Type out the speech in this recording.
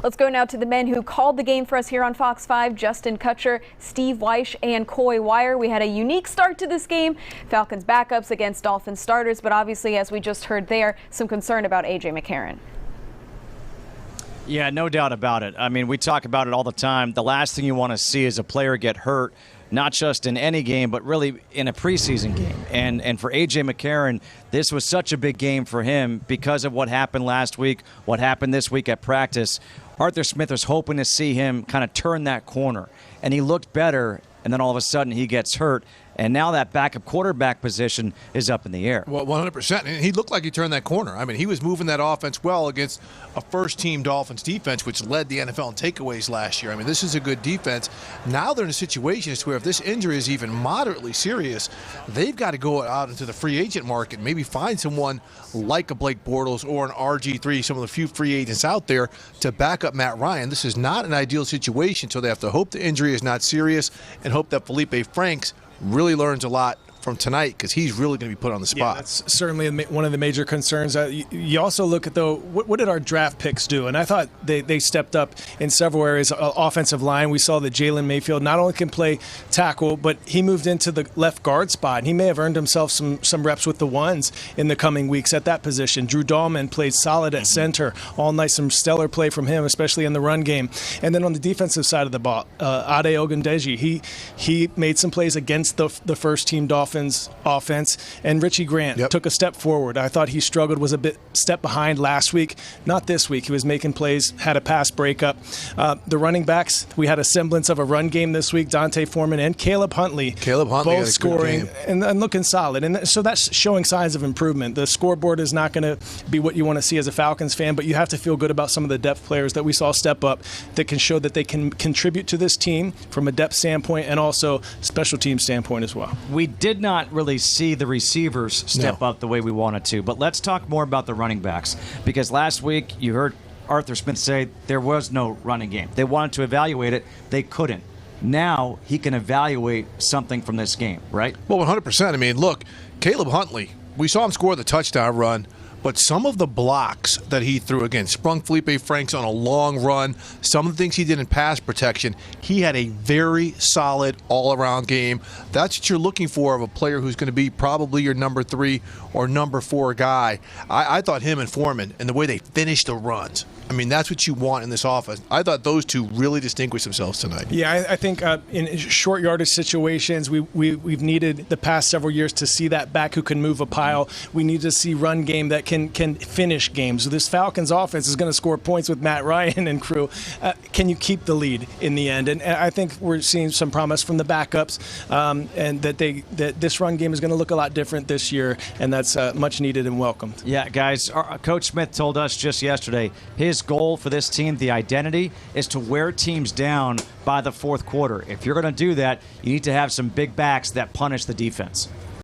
Let's go now to the men who called the game for us here on Fox 5, Justin Kutcher, Steve Weish, and Coy Wire. We had a unique start to this game. Falcons backups against Dolphins starters, but obviously, as we just heard there, some concern about A.J. McCarron. Yeah, no doubt about it. I mean, we talk about it all the time. The last thing you want to see is a player get hurt, not just in any game, but really in a preseason game. And for A.J. McCarron, this was such a big game for him because of what happened last week, what happened this week at practice. Arthur Smith was hoping to see him kind of turn that corner, and he looked better, and then all of a sudden he gets hurt. And now that backup quarterback position is up in the air. Well, 100%. And he looked like he turned that corner. I mean, he was moving that offense well against a first-team Dolphins defense, which led the NFL in takeaways last year. I mean, this is a good defense. Now they're in a situation where if this injury is even moderately serious, they've got to go out into the free agent market and maybe find someone like a Blake Bortles or an RG3, some of the few free agents out there, to back up Matt Ryan. This is not an ideal situation, so they have to hope the injury is not serious and hope that Felipe Franks really learns a lot from tonight, because he's really going to be put on the spot. Yeah, that's certainly one of the major concerns. You also look at, though, what did our draft picks do? And I thought they stepped up in several areas. Offensive line, we saw that Jalen Mayfield not only can play tackle, but he moved into the left guard spot. And he may have earned himself some reps with the ones in the coming weeks at that position. Drew Dahlman played solid at center all night. Some stellar play from him, especially in the run game. And then on the defensive side of the ball, Ade Ogundeji, he made some plays against the first-team Dolphins offense, and Richie Grant took a step forward. I thought he struggled, was a bit step behind last week. Not this week. He was making plays, had a pass breakup. The running backs, we had a semblance of a run game this week. Dante Foreman and Caleb Huntley both scoring and looking solid. And so that's showing signs of improvement. The scoreboard is not going to be what you want to see as a Falcons fan, but you have to feel good about some of the depth players that we saw step up that can show that they can contribute to this team from a depth standpoint and also special team standpoint as well. We did not really see the receivers step up the way we wanted to, but let's talk more about the running backs, because last week you heard Arthur Smith say there was no running game. They wanted to evaluate it. They couldn't. Now he can evaluate something from this game, right? Well, 100%. I mean, look, Caleb Huntley, we saw him score the touchdown run, but some of the blocks that he threw, again, sprung Felipe Franks on a long run, some of the things he did in pass protection, he had a very solid all-around game. That's what you're looking for of a player who's going to be probably your number 3 or number 4 guy. I thought him and Foreman, and the way they finished the runs, I mean, that's what you want in this offense. I thought those two really distinguished themselves tonight. Yeah, I think in short yardage situations, we've needed the past several years to see that back who can move a pile. We need to see run game that can finish games. So this Falcons offense is going to score points with Matt Ryan and crew. Can you keep the lead in the end? And I think we're seeing some promise from the backups, and that this run game is going to look a lot different this year, and that's much needed and welcomed. Yeah, guys, Coach Smith told us just yesterday his goal for this team, the identity, is to wear teams down by the fourth quarter. If you're going to do that, you need to have some big backs that punish the defense.